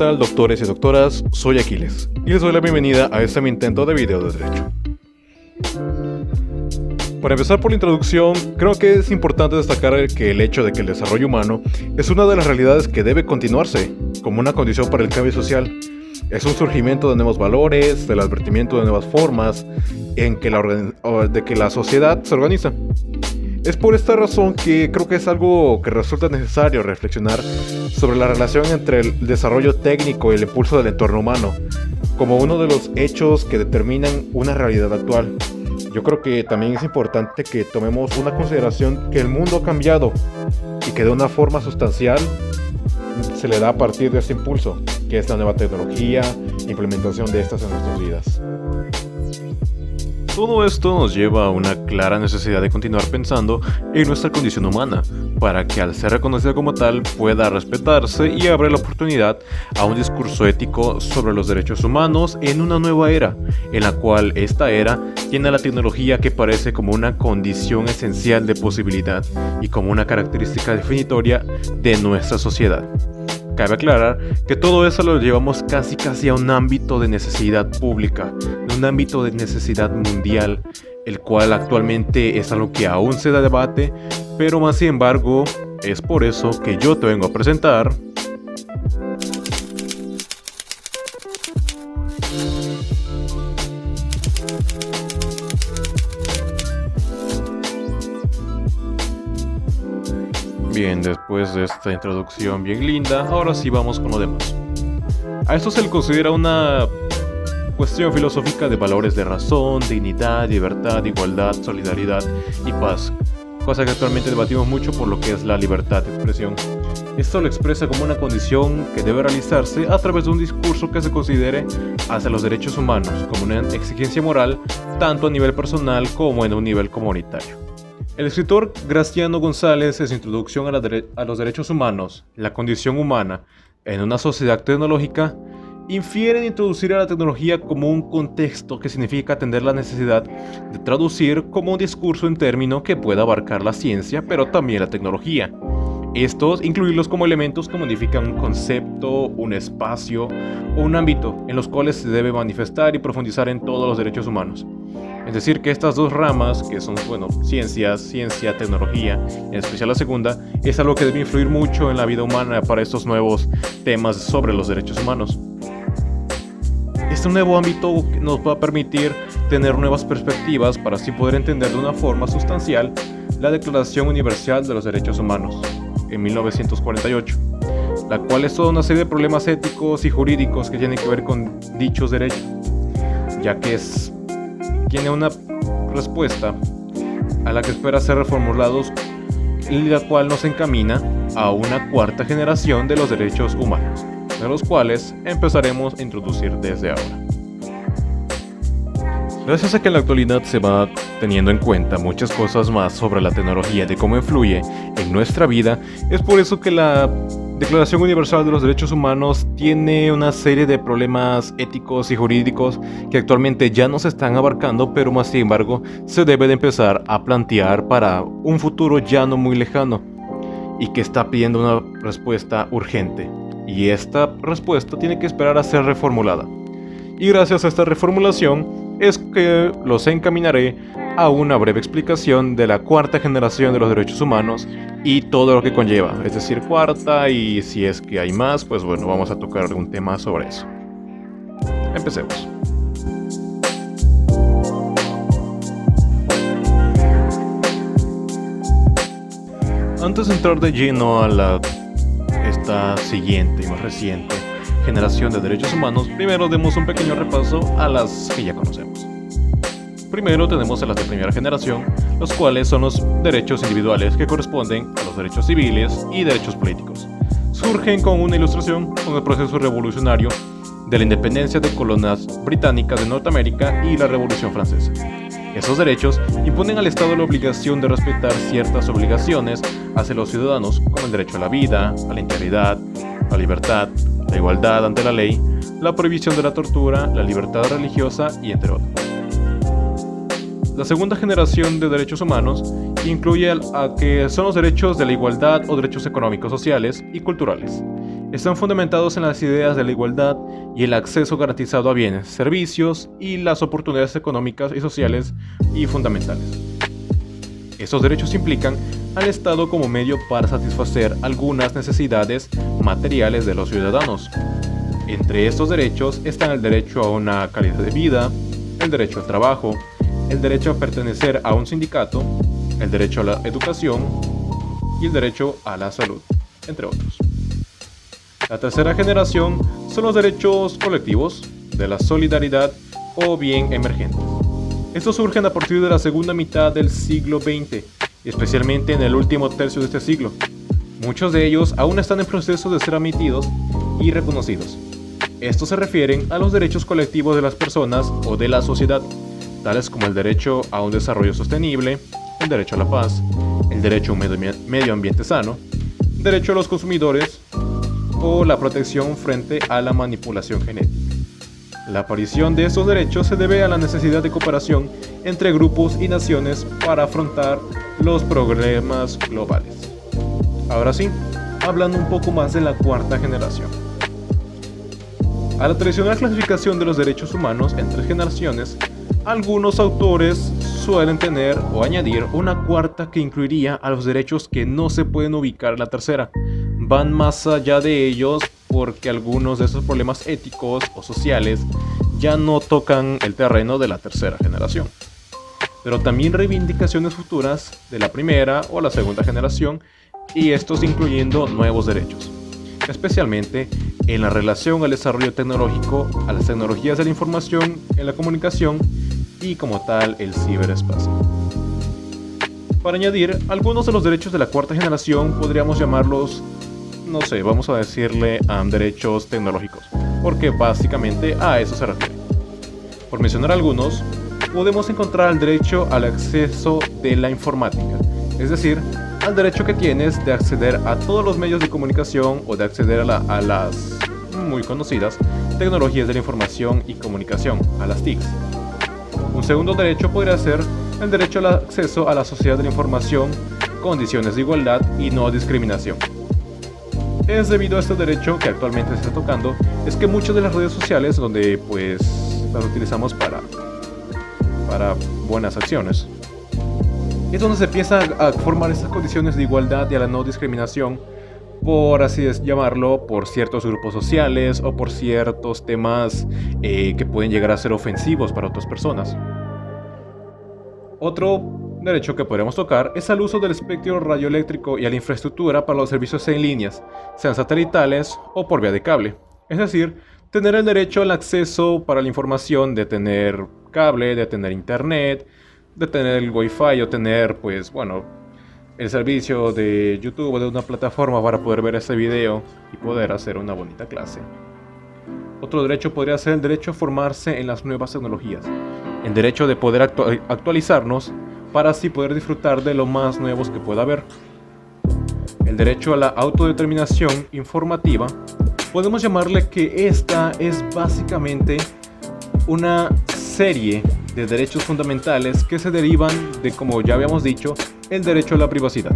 tal, doctores y doctoras? Soy Aquiles y les doy la bienvenida a este mi intento de video de derecho. Para empezar por la introducción, creo que es importante destacar que el hecho de que el desarrollo humano es una de las realidades que debe continuarse como una condición para el cambio social. Es un surgimiento de nuevos valores, del advertimiento de nuevas formas en que la sociedad se organiza. Es por esta razón que creo que es algo que resulta necesario reflexionar sobre la relación entre el desarrollo técnico y el impulso del entorno humano, como uno de los hechos que determinan una realidad actual. Yo creo que también es importante que tomemos una consideración que el mundo ha cambiado y que de una forma sustancial se le da a partir de este impulso, que es la nueva tecnología, implementación de estas en nuestras vidas. Todo esto nos lleva a una clara necesidad de continuar pensando en nuestra condición humana, para que al ser reconocida como tal pueda respetarse y abre la oportunidad a un discurso ético sobre los derechos humanos en una nueva era, en la cual esta era tiene la tecnología que parece como una condición esencial de posibilidad y como una característica definitoria de nuestra sociedad. Cabe aclarar que todo eso lo llevamos casi a un ámbito de necesidad pública, un ámbito de necesidad mundial, el cual actualmente es algo que aún se da debate, pero más sin embargo, es por eso que yo te vengo a presentar Bien, después de esta introducción bien linda, ahora sí vamos con lo demás. A esto se le considera una cuestión filosófica de valores de razón, dignidad, libertad, igualdad, solidaridad y paz, cosa que actualmente debatimos mucho por lo que es la libertad de expresión. Esto lo expresa como una condición que debe realizarse a través de un discurso que se considere hacia los derechos humanos como una exigencia moral, tanto a nivel personal como en un nivel comunitario. El escritor Graciano González, en su introducción a los derechos humanos, la condición humana en una sociedad tecnológica, infiere en introducir a la tecnología como un contexto que significa atender la necesidad de traducir como un discurso en término que pueda abarcar la ciencia, pero también la tecnología. Estos incluirlos como elementos que modifican un concepto, un espacio o un ámbito en los cuales se debe manifestar y profundizar en todos los derechos humanos. Es decir, que estas dos ramas, que son, ciencia, tecnología, en especial la segunda, es algo que debe influir mucho en la vida humana para estos nuevos temas sobre los derechos humanos. Este nuevo ámbito nos va a permitir tener nuevas perspectivas para así poder entender de una forma sustancial la Declaración Universal de los Derechos Humanos, en 1948, la cual es toda una serie de problemas éticos y jurídicos que tienen que ver con dichos derechos, ya que tiene una respuesta a la que espera ser reformulados, la cual nos encamina a una cuarta generación de los derechos humanos, de los cuales empezaremos a introducir desde ahora. Gracias a que en la actualidad se va teniendo en cuenta muchas cosas más sobre la tecnología, de cómo influye en nuestra vida, es por eso que la Declaración Universal de los Derechos Humanos tiene una serie de problemas éticos y jurídicos que actualmente ya no se están abarcando, pero más sin embargo se debe de empezar a plantear para un futuro ya no muy lejano y que está pidiendo una respuesta urgente. Y esta respuesta tiene que esperar a ser reformulada. Y gracias a esta reformulación es que los encaminaré a una breve explicación de la cuarta generación de los derechos humanos y todo lo que conlleva, es decir, cuarta, y si es que hay más, pues bueno, vamos a tocar algún tema sobre eso. Empecemos. Antes de entrar de lleno a esta siguiente y más reciente generación de derechos humanos, primero demos un pequeño repaso a las que ya conocemos. Primero tenemos a las de primera generación, los cuales son los derechos individuales que corresponden a los derechos civiles y derechos políticos. Surgen con una ilustración con el proceso revolucionario de la independencia de colonias británicas de Norteamérica y la Revolución Francesa. Esos derechos imponen al Estado la obligación de respetar ciertas obligaciones hacia los ciudadanos, como el derecho a la vida, a la integridad, la libertad, la igualdad ante la ley, la prohibición de la tortura, la libertad religiosa y entre otros. La segunda generación de derechos humanos incluye a que son los derechos de la igualdad o derechos económicos, sociales y culturales. Están fundamentados en las ideas de la igualdad y el acceso garantizado a bienes, servicios y las oportunidades económicas y sociales y fundamentales. Estos derechos implican al Estado como medio para satisfacer algunas necesidades materiales de los ciudadanos. Entre estos derechos están el derecho a una calidad de vida, el derecho al trabajo, el derecho a pertenecer a un sindicato, el derecho a la educación y el derecho a la salud, entre otros. La tercera generación son los derechos colectivos, de la solidaridad o bien emergentes. Estos surgen a partir de la segunda mitad del siglo XX, y especialmente en el último tercio de este siglo. Muchos de ellos aún están en proceso de ser admitidos y reconocidos. Estos se refieren a los derechos colectivos de las personas o de la sociedad, tales como el derecho a un desarrollo sostenible, el derecho a la paz, el derecho a un medio ambiente sano, el derecho a los consumidores o la protección frente a la manipulación genética. La aparición de estos derechos se debe a la necesidad de cooperación entre grupos y naciones para afrontar los problemas globales. Ahora sí, hablando un poco más de la cuarta generación. A la tradicional clasificación de los derechos humanos en 3 generaciones, algunos autores suelen tener o añadir una cuarta que incluiría a los derechos que no se pueden ubicar en la tercera. Van más allá de ellos porque algunos de esos problemas éticos o sociales ya no tocan el terreno de la tercera generación. Pero también reivindicaciones futuras de la primera o la segunda generación, y estos incluyendo nuevos derechos, especialmente en la relación al desarrollo tecnológico, a las tecnologías de la información en la comunicación y como tal el ciberespacio. Para añadir, algunos de los derechos de la cuarta generación podríamos llamarlos, no sé, vamos a decirle derechos tecnológicos, porque básicamente a eso se refiere. Por mencionar algunos, podemos encontrar el derecho al acceso de la informática, es decir, al derecho que tienes de acceder a todos los medios de comunicación o de acceder a las muy conocidas tecnologías de la información y comunicación, a las TICs. Un segundo derecho podría ser el derecho al acceso a la sociedad de la información, condiciones de igualdad y no discriminación. Es debido a este derecho que actualmente se está tocando, es que muchas de las redes sociales, donde pues las utilizamos para buenas acciones, es donde se empieza a formar estas condiciones de igualdad y a la no discriminación, por así llamarlo, por ciertos grupos sociales o por ciertos temas que pueden llegar a ser ofensivos para otras personas. Otro derecho que podríamos tocar es al uso del espectro radioeléctrico y a la infraestructura para los servicios en líneas, sean satelitales o por vía de cable. Es decir, tener el derecho al acceso para la información de tener cable, de tener internet, de tener el wifi o tener, pues bueno, el servicio de YouTube o de una plataforma para poder ver este video y poder hacer una bonita clase. Otro derecho podría ser el derecho a formarse en las nuevas tecnologías, el derecho de poder actualizarnos para así poder disfrutar de lo más nuevos que pueda haber. El derecho a la autodeterminación informativa, podemos llamarle que esta es básicamente una serie de derechos fundamentales que se derivan de, como ya habíamos dicho, el derecho a la privacidad.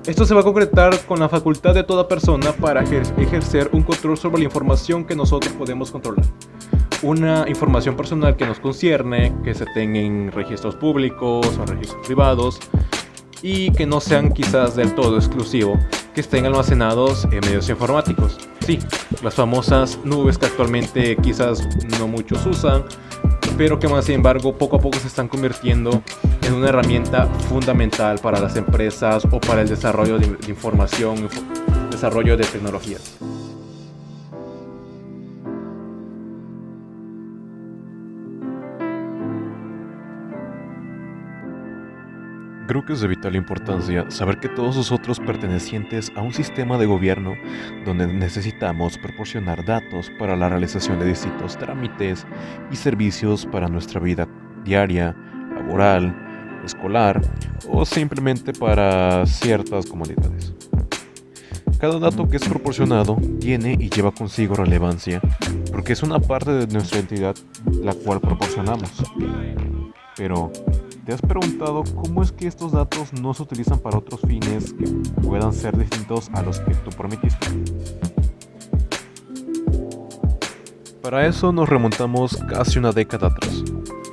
Esto se va a concretar con la facultad de toda persona para ejercer un control sobre la información que nosotros podemos controlar. Una información personal que nos concierne, que se tenga en registros públicos o registros privados y que no sean quizás del todo exclusivo, que estén almacenados en medios informáticos. Sí, las famosas nubes que actualmente quizás no muchos usan, pero que más sin embargo poco a poco se están convirtiendo en una herramienta fundamental para las empresas o para el desarrollo de información, desarrollo de tecnologías. Creo que es de vital importancia saber que todos nosotros pertenecientes a un sistema de gobierno donde necesitamos proporcionar datos para la realización de distintos trámites y servicios para nuestra vida diaria, laboral, escolar o simplemente para ciertas comunidades. Cada dato que es proporcionado tiene y lleva consigo relevancia porque es una parte de nuestra identidad la cual proporcionamos. Pero, ¿te has preguntado cómo es que estos datos no se utilizan para otros fines que puedan ser distintos a los que tú permitiste? Para eso nos remontamos casi una década atrás,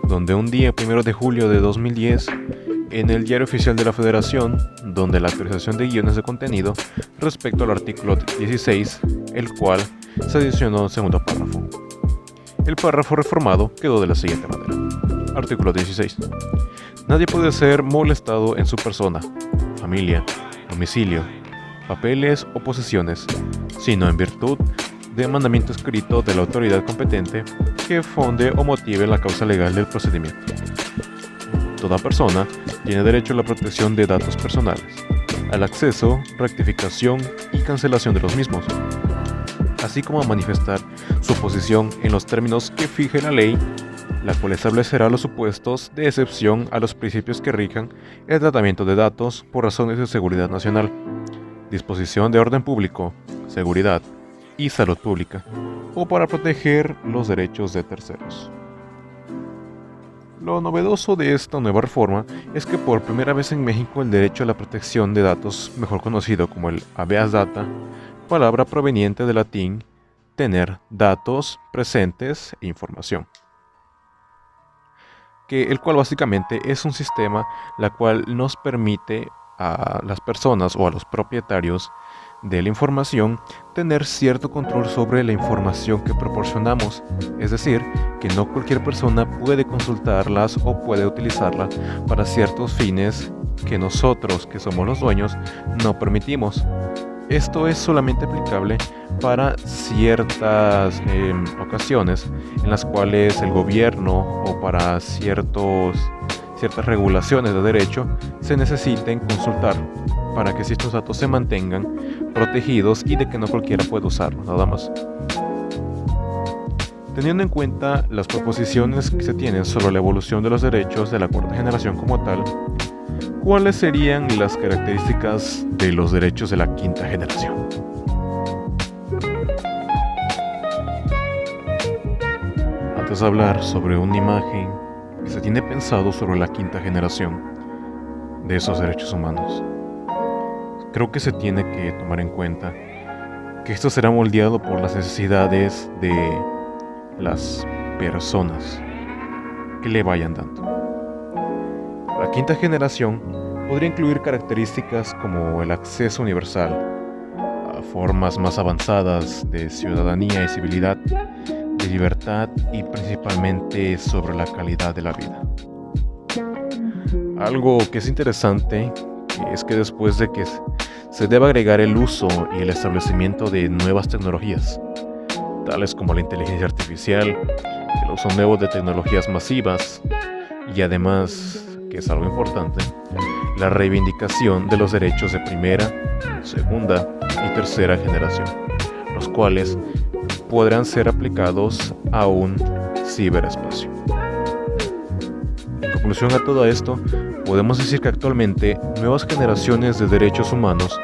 donde un día 1 de julio de 2010, en el Diario Oficial de la Federación, donde la actualización de guiones de contenido respecto al artículo 16, el cual se adicionó un segundo párrafo. El párrafo reformado quedó de la siguiente manera. Artículo 16. Nadie puede ser molestado en su persona, familia, domicilio, papeles o posesiones, sino en virtud de mandamiento escrito de la autoridad competente que fonde o motive la causa legal del procedimiento. Toda persona tiene derecho a la protección de datos personales, al acceso, rectificación y cancelación de los mismos, así como a manifestar su posición en los términos que fije la ley, la cual establecerá los supuestos de excepción a los principios que rijan el tratamiento de datos por razones de seguridad nacional, disposición de orden público, seguridad y salud pública, o para proteger los derechos de terceros. Lo novedoso de esta nueva reforma es que por primera vez en México el derecho a la protección de datos, mejor conocido como el habeas data, palabra proveniente del latín tener datos presentes e información, el cual básicamente es un sistema la cual nos permite a las personas o a los propietarios de la información tener cierto control sobre la información que proporcionamos, es decir, que no cualquier persona puede consultarlas o puede utilizarla para ciertos fines que nosotros, que somos los dueños, no permitimos. Esto es solamente aplicable para ciertas ocasiones en las cuales el gobierno o para ciertas regulaciones de derecho se necesiten consultar para que estos datos se mantengan protegidos y de que no cualquiera pueda usarlos, nada más. Teniendo en cuenta las proposiciones que se tienen sobre la evolución de los derechos de la cuarta generación como tal, ¿cuáles serían las características de los derechos de la quinta generación? Antes de hablar sobre una imagen que se tiene pensado sobre la quinta generación de esos derechos humanos, creo que se tiene que tomar en cuenta que esto será moldeado por las necesidades de las personas que le vayan dando. La quinta generación podría incluir características como el acceso universal a formas más avanzadas de ciudadanía y civilidad, de libertad y principalmente sobre la calidad de la vida. Algo que es interesante es que después de que se debe agregar el uso y el establecimiento de nuevas tecnologías, tales como la inteligencia artificial, el uso nuevo de tecnologías masivas y además, que es algo importante, la reivindicación de los derechos de primera, segunda y tercera generación, los cuales podrán ser aplicados a un ciberespacio. En conclusión a todo esto, podemos decir que actualmente nuevas generaciones de derechos humanos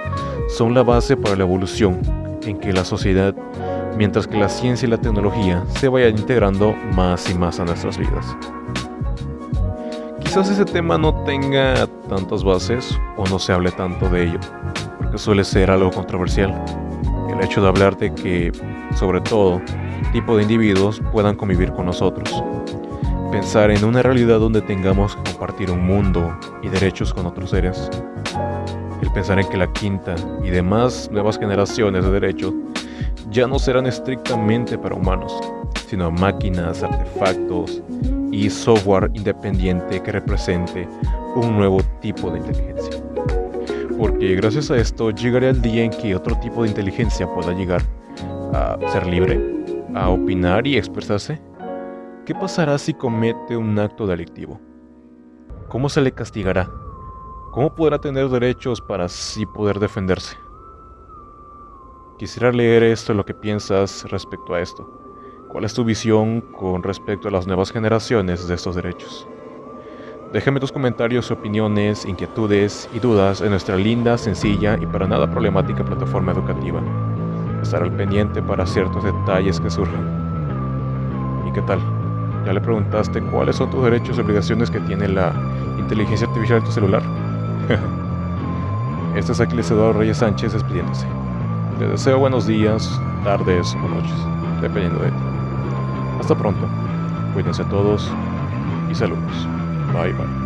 son la base para la evolución en que la sociedad, mientras que la ciencia y la tecnología se vayan integrando más y más a nuestras vidas. Quizás ese tema no tenga tantas bases o no se hable tanto de ello, porque suele ser algo controversial. El hecho de hablar de que, sobre todo, tipo de individuos puedan convivir con nosotros. Pensar en una realidad donde tengamos que compartir un mundo y derechos con otros seres. El pensar en que la quinta y demás nuevas generaciones de derechos ya no serán estrictamente para humanos, sino máquinas, artefactos y software independiente que represente un nuevo tipo de inteligencia. Porque gracias a esto llegará el día en que otro tipo de inteligencia pueda llegar a ser libre, a opinar y expresarse. ¿Qué pasará si comete un acto delictivo? ¿Cómo se le castigará? ¿Cómo podrá tener derechos para así poder defenderse? Quisiera leer lo que piensas respecto a esto. ¿Cuál es tu visión con respecto a las nuevas generaciones de estos derechos? Déjame tus comentarios, opiniones, inquietudes y dudas en nuestra linda, sencilla y para nada problemática plataforma educativa. Estaré al pendiente para ciertos detalles que surjan. ¿Y qué tal? ¿Ya le preguntaste cuáles son tus derechos y obligaciones que tiene la inteligencia artificial en tu celular? Este es Aquiles Eduardo Reyes Sánchez despidiéndose. Te deseo buenos días, tardes o noches, dependiendo de ti. Hasta pronto. Cuídense todos y saludos. Bye bye.